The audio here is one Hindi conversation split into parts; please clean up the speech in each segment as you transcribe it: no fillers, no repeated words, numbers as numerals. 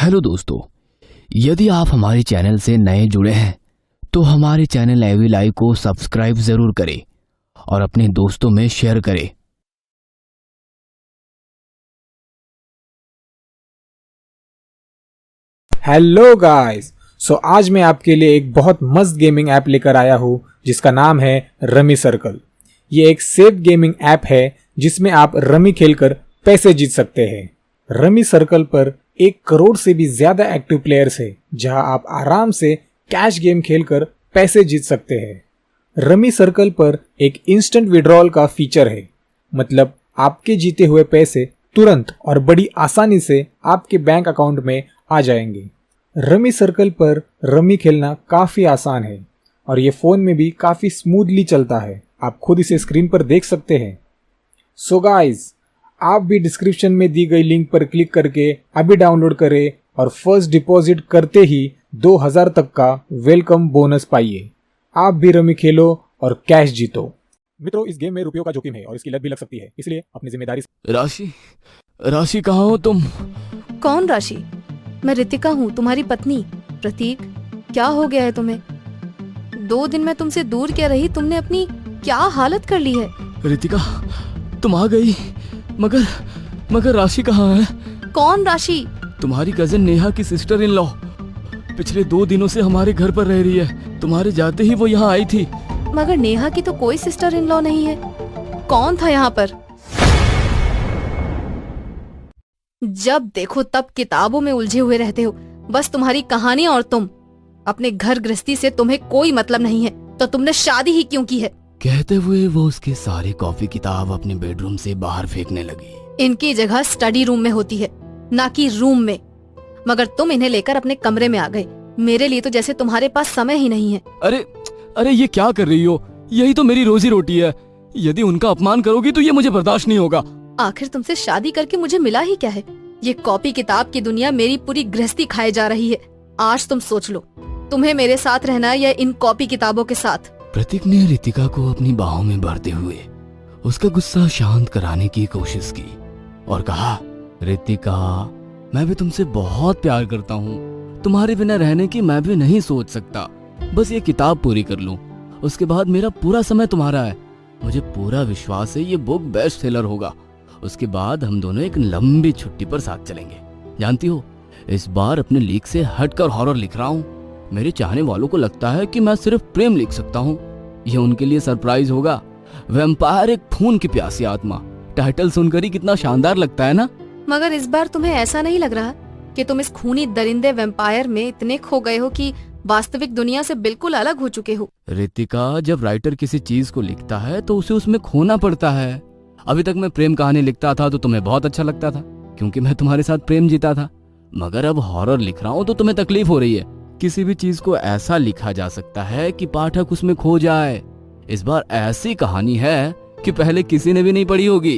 हेलो दोस्तों, यदि आप हमारे चैनल से नए जुड़े हैं तो हमारे चैनल एवी लाइव को सब्सक्राइब जरूर करें और अपने दोस्तों में शेयर करें। हेलो गाइस, आज मैं आपके लिए एक बहुत मस्त गेमिंग ऐप लेकर आया हूँ जिसका नाम है रमी सर्कल। ये एक सेफ गेमिंग ऐप है जिसमें आप रमी खेलकर पैसे जीत सकते हैं। रमी सर्कल पर 1 करोड़ से भी ज्यादा एक्टिव प्लेयर्स है जहां आप आराम से कैश गेम खेलकर पैसे जीत सकते हैं। रमी सर्कल पर एक इंस्टेंट विड्रॉल का फीचर है, मतलब आपके जीते हुए पैसे तुरंत और बड़ी आसानी से आपके बैंक अकाउंट में आ जाएंगे। रमी सर्कल पर रमी खेलना काफी आसान है और ये फोन में भी काफी स्मूथली चलता है। आप खुद इसे स्क्रीन पर देख सकते हैं। सो गाइस, आप भी डिस्क्रिप्शन में दी गई लिंक पर क्लिक करके अभी डाउनलोड करें और फर्स्ट डिपॉजिट करते ही 2000 तक का वेलकम बोनस पाइए। आप भी रमी खेलो और कैश जीतो। मित्रों, इस गेम में रुपयों का जोखिम है और इसकी लत भी लग सकती है, इसलिए अपनी जिम्मेदारी से। राशि कहाँ हो तुम? कौन राशि? मैं रितिका हूँ, तुम्हारी पत्नी। प्रतीक, क्या हो गया है तुम्हें? 2 दिन मैं तुमसे दूर क्या रही, तुमने अपनी क्या हालत कर ली है? रितिका, तुम आ गई, मगर राशि कहाँ है? कौन राशि? तुम्हारी कजिन नेहा की सिस्टर इन लॉ। पिछले 2 दिनों से हमारे घर पर रह रही है। तुम्हारे जाते ही वो यहाँ आई थी। मगर नेहा की तो कोई सिस्टर इन लॉ नहीं है। कौन था यहाँ पर? जब देखो तब किताबों में उलझे हुए रहते हो, बस तुम्हारी कहानी और तुम। अपने घर गृहस्थी से तुम्हें कोई मतलब नहीं है, तो तुमने शादी ही क्यों की है? कहते हुए वो उसके सारे कॉपी किताब अपने बेडरूम से बाहर फेंकने लगी। इनकी जगह स्टडी रूम में होती है, ना कि रूम में। मगर तुम इन्हें लेकर अपने कमरे में आ गए। मेरे लिए तो जैसे तुम्हारे पास समय ही नहीं है। अरे ये क्या कर रही हो? यही तो मेरी रोजी रोटी है। यदि उनका अपमान करोगी तो ये मुझे बर्दाश्त नहीं होगा। आखिर तुमसे शादी करके मुझे मिला ही क्या है? ये कॉपी किताब की दुनिया मेरी पूरी गृहस्थी खाए जा रही है। आज तुम सोच लो, तुम्हें मेरे साथ रहना है या इन कॉपी किताबों के साथ? प्रतीक ने रितिका को अपनी बाहों में भरते हुए उसका गुस्सा शांत कराने की कोशिश की और कहा, रितिका, मैं भी तुमसे बहुत प्यार करता हूँ। तुम्हारे बिना रहने की मैं भी नहीं सोच सकता। बस ये किताब पूरी कर लूं, उसके बाद मेरा पूरा समय तुम्हारा है। मुझे पूरा विश्वास है ये बुक बेस्ट सेलर होगा। उसके बाद हम दोनों एक लंबी छुट्टी पर साथ चलेंगे। जानती हो, इस बार अपने लीक से हटकर हॉरर लिख रहा हूँ। मेरे चाहने वालों को लगता है कि मैं सिर्फ प्रेम लिख सकता हूँ। यह उनके लिए सरप्राइज होगा। वैम्पायर एक खून की प्यासी आत्मा। टाइटल सुनकर ही कितना शानदार लगता है ना? मगर इस बार तुम्हें ऐसा नहीं लग रहा कि तुम इस खूनी दरिंदे वैम्पायर में इतने खो गए हो कि वास्तविक दुनिया से बिल्कुल अलग हो चुके हो? रितिका, जब राइटर किसी चीज को लिखता है तो उसे उसमें खोना पड़ता है। अभी तक मैं प्रेम कहानी लिखता था तो तुम्हें बहुत अच्छा लगता था, क्योंकि मैं तुम्हारे साथ प्रेम जीता था। मगर अब हॉरर लिख रहा हूँ तो तुम्हें तकलीफ हो रही है। किसी भी चीज को ऐसा लिखा जा सकता है कि पाठक उसमें खो जाए। इस बार ऐसी कहानी है कि पहले किसी ने भी नहीं पढ़ी होगी।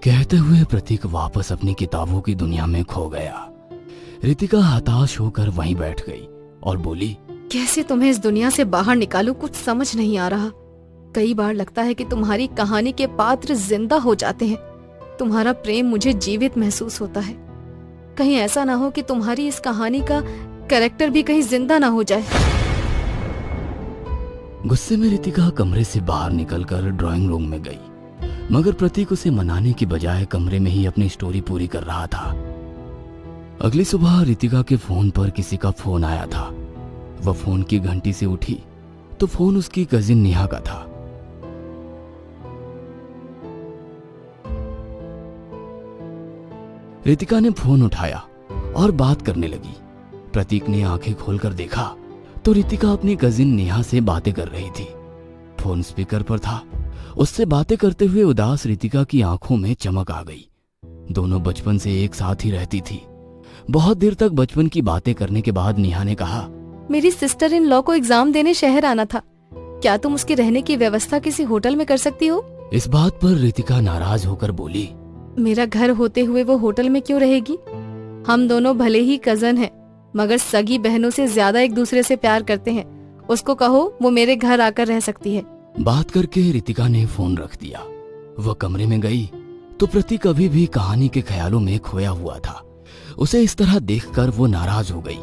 कहते हुए प्रतीक वापस अपनी किताबों की दुनिया में खो गया। रितिका हताश होकर वहीं बैठ गई और बोली, कैसे तुम्हें इस दुनिया से बाहर निकालूं, कुछ समझ नहीं आ रहा। कई बार लगता है कि तुम्हारी कहानी के पात्र जिंदा हो जाते हैं। तुम्हारा प्रेम मुझे जीवित महसूस होता है। कहीं ऐसा ना हो कि तुम्हारी इस कहानी का कैरेक्टर भी कहीं जिंदा ना हो जाए। गुस्से में रितिका कमरे से बाहर निकलकर ड्राइंग रूम में गई, मगर प्रतीक उसे मनाने की बजाय कमरे में ही अपनी स्टोरी पूरी कर रहा था। अगली सुबह रितिका के फोन पर किसी का फोन आया था। वह फोन की घंटी से उठी तो फोन उसकी कजिन नेहा का था। रितिका ने फोन उठाया और बात करने लगी। प्रतीक ने आंखें खोलकर देखा तो रितिका अपनी कजिन नेहा से बातें कर रही थी। फोन स्पीकर पर था। उससे बातें करते हुए उदास रितिका की आंखों में चमक आ गई। दोनों बचपन से एक साथ ही रहती थी। बहुत देर तक बचपन की बातें करने के बाद नेहा ने कहा, मेरी सिस्टर इन लॉ को एग्जाम देने शहर आना था। क्या तुम उसके रहने की व्यवस्था किसी होटल में कर सकती हो? इस बात पर रितिका नाराज होकर बोली, मेरा घर होते हुए वो होटल में क्यों रहेगी? हम दोनों भले ही कजन हैं, मगर सगी बहनों से ज्यादा एक दूसरे से प्यार करते हैं। उसको कहो वो मेरे घर आकर रह सकती है। बात करके रितिका ने फोन रख दिया। वह कमरे में गई तो प्रतीक अभी भी कहानी के ख्यालों में खोया हुआ था। उसे इस तरह देखकर वो नाराज हो गई,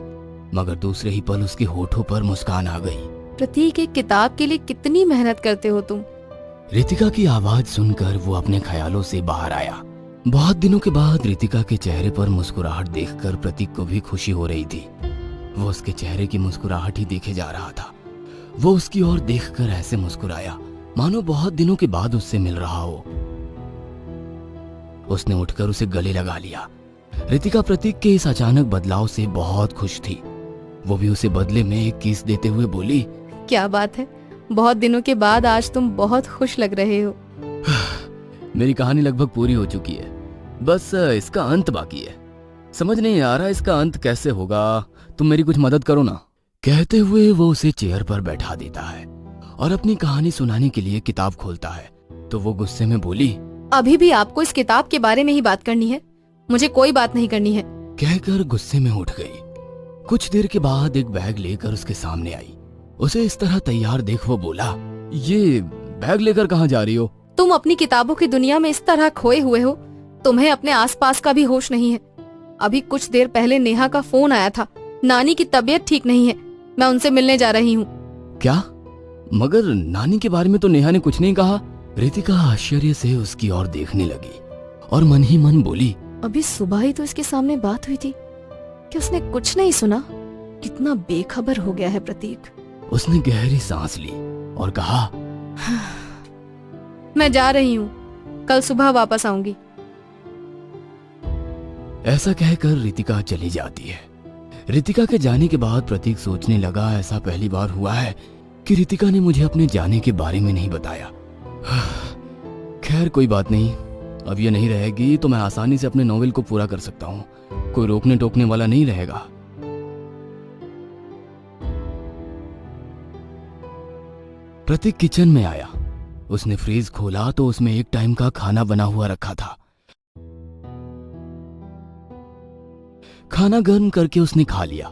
मगर दूसरे ही पल उसके होठों पर मुस्कान आ गई। प्रतीक, एक किताब के लिए कितनी मेहनत करते हो तुम। रितिका की आवाज सुनकर वो अपने ख्यालों से बाहर आया। बहुत दिनों के बाद रितिका के चेहरे पर मुस्कुराहट देखकर प्रतीक को भी खुशी हो रही थी। वो उसके चेहरे की मुस्कुराहट ही देखे जा रहा था। वो उसकी ओर देखकर ऐसे मुस्कुराया मानो बहुत दिनों के बाद उससे मिल रहा हो। उसने उठकर उसे गले लगा लिया। रितिका प्रतीक के इस अचानक बदलाव से बहुत खुश थी। वो भी उसे बदले में एक किस देते हुए बोली, क्या बात है, बहुत दिनों के बाद आज तुम बहुत खुश लग रहे हो। मेरी कहानी लगभग पूरी हो चुकी है, बस इसका अंत बाकी है। समझ नहीं आ रहा इसका अंत कैसे होगा, तुम मेरी कुछ मदद करो ना। कहते हुए वो उसे चेयर पर बैठा देता है और अपनी कहानी सुनाने के लिए किताब खोलता है। तो वो गुस्से में बोली, अभी भी आपको इस किताब के बारे में ही बात करनी है? मुझे कोई बात नहीं करनी है। कहकर गुस्से में उठ गई। कुछ देर के बाद एक बैग लेकर उसके सामने आई। उसे इस तरह तैयार देख वो बोला, ये बैग लेकर कहाँ जा रही हो? तुम अपनी किताबों की दुनिया में इस तरह खोए हुए हो, तुम्हें अपने आसपास का भी होश नहीं है। अभी कुछ देर पहले नेहा का फोन आया था, नानी की तबीयत ठीक नहीं है, मैं उनसे मिलने जा रही हूँ। क्या? मगर नानी के बारे में तो नेहा ने कुछ नहीं कहा। रितिका आश्चर्य से उसकी ओर देखने लगी और मन ही मन बोली, अभी सुबह ही तो इसके सामने बात हुई थी, क्या उसने कुछ नहीं सुना? कितना बेखबर हो गया है प्रतीक। उसने गहरी सांस ली और कहा, मैं जा रही हूँ, कल सुबह वापस आऊंगी। ऐसा कहकर रितिका चली जाती है। रितिका के जाने के बाद प्रतीक सोचने लगा, ऐसा पहली बार हुआ है कि रितिका ने मुझे अपने जाने के बारे में नहीं बताया। खैर कोई बात नहीं, अब ये नहीं रहेगी तो मैं आसानी से अपने नॉवेल को पूरा कर सकता हूँ, कोई रोकने टोकने वाला नहीं रहेगा। प्रतीक किचन में आया। उसने फ्रीज खोला तो उसमें एक टाइम का खाना बना हुआ रखा था। खाना गर्म करके उसने खा लिया।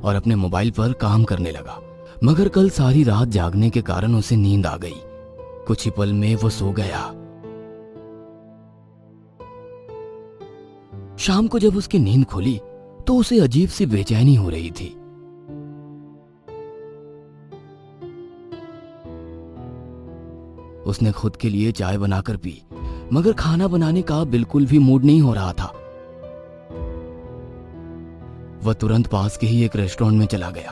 और अपने मोबाइल पर काम करने लगा, मगर कल सारी रात जागने के कारण उसे नींद आ गई। कुछ ही पल में वो सो गया। शाम को जब उसकी नींद खुली तो उसे अजीब सी बेचैनी हो रही थी। उसने खुद के लिए चाय बनाकर पी, मगर खाना बनाने का बिल्कुल भी मूड नहीं हो रहा था। वह तुरंत पास के ही एक रेस्टोरेंट में चला गया।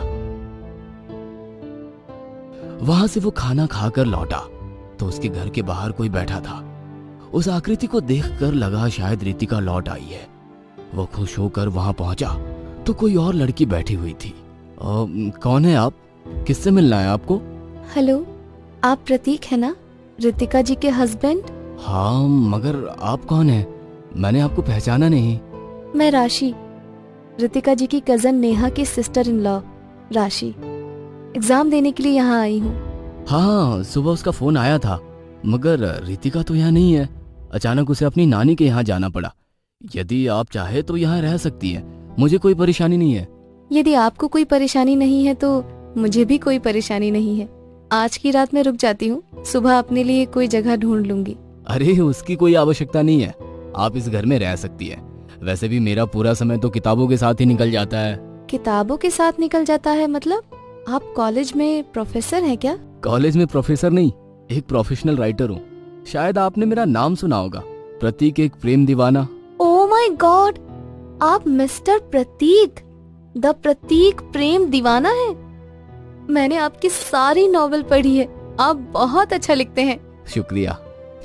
वहां से वो खाना खाकर लौटा तो उसके घर के बाहर कोई बैठा था। उस आकृति को देखकर लगा शायद रितिका लौट आई है। वो खुश होकर वहां पहुंचा तो कोई और लड़की बैठी हुई थी। कौन है आप? किससे मिलना है आपको? हेलो, आप प्रतीक है ना, रितिका जी के हस्बैंड? हाँ, मगर आप कौन है? मैंने आपको पहचाना नहीं। मैं राशि, रितिका जी की कजन नेहा की सिस्टर इन लॉ राशि। एग्जाम देने के लिए यहाँ आई हूँ। हाँ, सुबह उसका फोन आया था, मगर रितिका तो यहाँ नहीं है। अचानक उसे अपनी नानी के यहाँ जाना पड़ा। यदि आप चाहे तो यहाँ रह सकती है, मुझे कोई परेशानी नहीं है। यदि आपको कोई परेशानी नहीं है तो मुझे भी कोई परेशानी नहीं है। आज की रात में रुक जाती हूँ, सुबह अपने लिए कोई जगह ढूंढ लूंगी। अरे उसकी कोई आवश्यकता नहीं है, आप इस घर में रह सकती है। वैसे भी मेरा पूरा समय तो किताबों के साथ ही निकल जाता है। किताबों के साथ निकल जाता है मतलब? आप कॉलेज में प्रोफेसर हैं क्या? कॉलेज में प्रोफेसर नहीं, एक प्रोफेशनल राइटर हूँ। शायद आपने मेरा नाम सुना होगा, प्रतीक एक प्रेम दीवाना। ओह माय गॉड, आप मिस्टर प्रतीक, द प्रतीक प्रेम दीवाना है? मैंने आपकी सारी नॉवेल पढ़ी है, आप बहुत अच्छा लिखते हैं। शुक्रिया,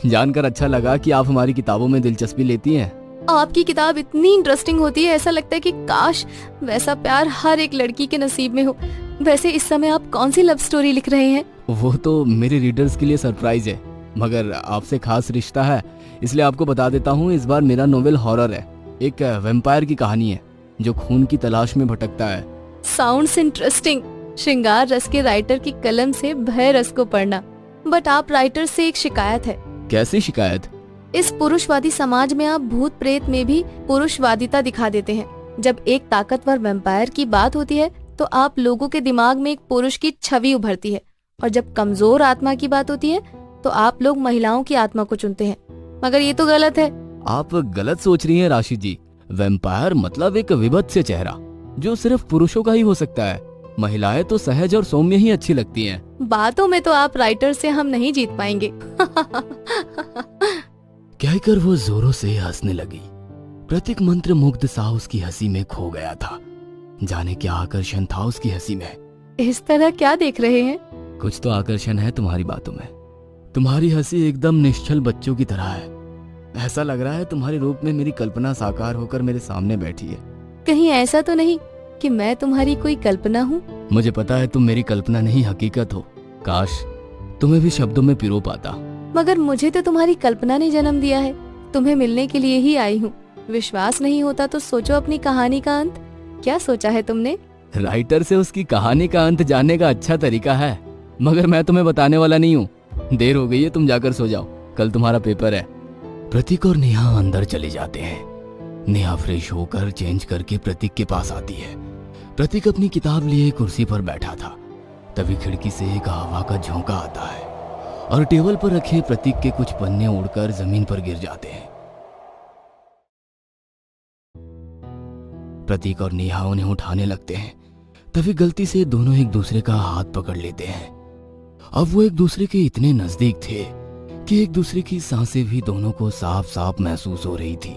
जानकर अच्छा लगा कि आप हमारी किताबों में दिलचस्पी लेती हैं। आपकी किताब इतनी इंटरेस्टिंग होती है, ऐसा लगता है कि काश वैसा प्यार हर एक लड़की के नसीब में हो। वैसे इस समय आप कौन सी लव स्टोरी लिख रहे हैं? वो तो मेरे रीडर्स के लिए सरप्राइज है, मगर आपसे खास रिश्ता है इसलिए आपको बता देता हूँ। इस बार मेरा नोवेल हॉरर है। एक वैम्पायर की कहानी है जो खून की तलाश में भटकता है। Sounds interesting. श्रृंगार रस के राइटर की कलम से भय रस को पढ़ना। बट आप राइटर से एक शिकायत है। कैसी शिकायत? इस पुरुषवादी समाज में आप भूत प्रेत में भी पुरुषवादिता दिखा देते हैं। जब एक ताकतवर वैम्पायर की बात होती है तो आप लोगों के दिमाग में एक पुरुष की छवि उभरती है और जब कमजोर आत्मा की बात होती है तो आप लोग महिलाओं की आत्मा को चुनते हैं, मगर ये तो गलत है। आप गलत सोच रही हैं राशि जी। वैम्पायर मतलब एक विभत्स चेहरा जो सिर्फ पुरुषों का ही हो सकता है। महिलाएं तो सहज और सौम्य ही अच्छी लगती हैं। बातों में तो आप राइटर से हम नहीं जीत पाएंगे। कहकर वो जोरों से हंसने लगी। प्रतीक मंत्र मुग्ध सा उसकी हंसी में खो गया था। जाने क्या आकर्षण था उसकी हंसी में। इस तरह क्या देख रहे हैं? कुछ तो आकर्षण है तुम्हारी बातों में। तुम्हारी हंसी एकदम निश्चल बच्चों की तरह है। ऐसा लग रहा है तुम्हारे रूप में मेरी कल्पना साकार होकर मेरे सामने बैठी है। कहीं ऐसा तो नहीं कि मैं तुम्हारी कोई कल्पना हूँ? मुझे पता है तुम मेरी कल्पना नहीं हकीकत हो। काश तुम्हें भी शब्दों में पिरो पाता। मगर मुझे तो तुम्हारी कल्पना ने जन्म दिया है। तुम्हें मिलने के लिए ही आई हूँ। विश्वास नहीं होता तो सोचो अपनी कहानी का अंत। क्या सोचा है तुमने? राइटर से उसकी कहानी का अंत जानने का अच्छा तरीका है, मगर मैं तुम्हें बताने वाला नहीं हूँ। देर हो गई है, तुम जाकर सो जाओ, कल तुम्हारा पेपर है। प्रतीक और नेहा अंदर चले जाते हैं। नेहा फ्रेश होकर चेंज करके प्रतीक के पास आती है। प्रतीक अपनी किताब लिए कुर्सी पर बैठा था। तभी खिड़की से एक हवा का झोंका आता है और टेबल पर रखे प्रतीक के कुछ पन्ने उड़कर जमीन पर गिर जाते हैं। प्रतीक और नेहा उन्हें उठाने लगते हैं। तभी गलती से दोनों एक दूसरे का हाथ पकड़ लेते हैं। अब वो एक दूसरे के इतने नजदीक थे कि एक दूसरे की सांसें भी दोनों को साफ साफ महसूस हो रही थी।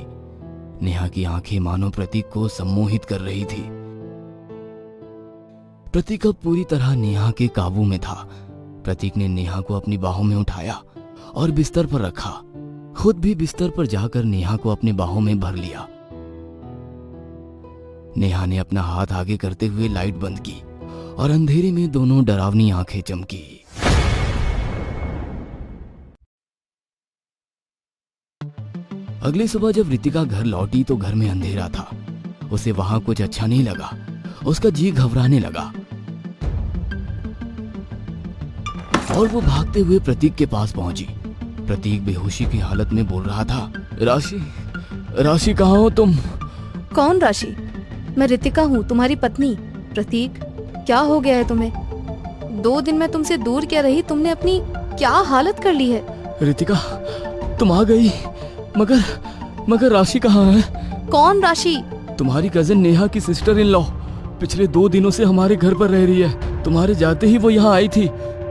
नेहा की आंखें मानो प्रतीक को सम्मोहित कर रही थी। प्रतीक अब पूरी तरह नेहा के काबू में था। प्रतीक ने नेहा को अपनी बाहों में उठाया और बिस्तर पर रखा। खुद भी बिस्तर पर जाकर नेहा को अपनी बाहों में भर लिया। नेहा ने अपना हाथ आगे करते हुए लाइट बंद की और अंधेरे में दोनों डरावनी आंखें चमकी। अगली सुबह जब रितिका घर लौटी तो घर में अंधेरा था। उसे वहां कुछ अच्छा नहीं लगा। उसका जी घबराने लगा और वो भागते हुए प्रतीक के पास पहुंची। प्रतीक बेहोशी की हालत में बोल रहा था, राशि, राशि कहाँ हो तुम? कौन राशि? मैं रितिका हूँ, तुम्हारी पत्नी। प्रतीक, क्या हो गया है तुम्हें? 2 दिन मैं तुमसे दूर क्या रही, तुमने अपनी क्या हालत कर ली है? रितिका, तुम आ गई, मगर राशि कहाँ है? कौन राशि? तुम्हारी कजिन नेहा की सिस्टर इन लॉ। पिछले 2 दिनों से हमारे घर पर रह रही है। तुम्हारे जाते ही वो यहाँ आई थी।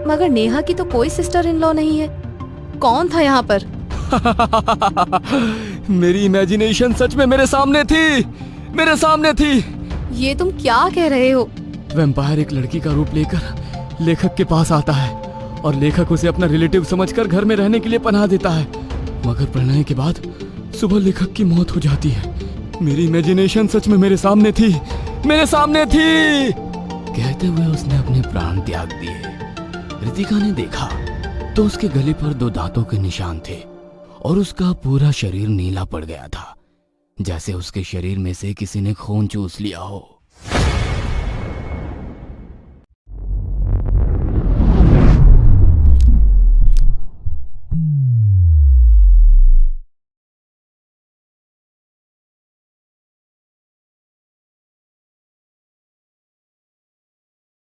मगर नेहा की तो कोई सिस्टर इन लॉ नहीं है। कौन था यहाँ पर? मेरी इमेजिनेशन सच में मेरे सामने थी, मेरे सामने थी। ये तुम क्या कह रहे हो? वैम्पायर एक लड़की का रूप लेकर लेखक के पास आता है और लेखक उसे अपना रिलेटिव समझकर घर में रहने के लिए पनाह देता है। मगर प्रणय के बाद सुबह लेखक की मौत हो जाती है। मेरी इमेजिनेशन सच में मेरे सामने थी, मेरे सामने थी। कहते हुए उसने अपने प्राण त्याग दिए। रितिका ने देखा तो उसके गले पर 2 दांतों के निशान थे और उसका पूरा शरीर नीला पड़ गया था, जैसे उसके शरीर में से किसी ने खून चूस लिया हो।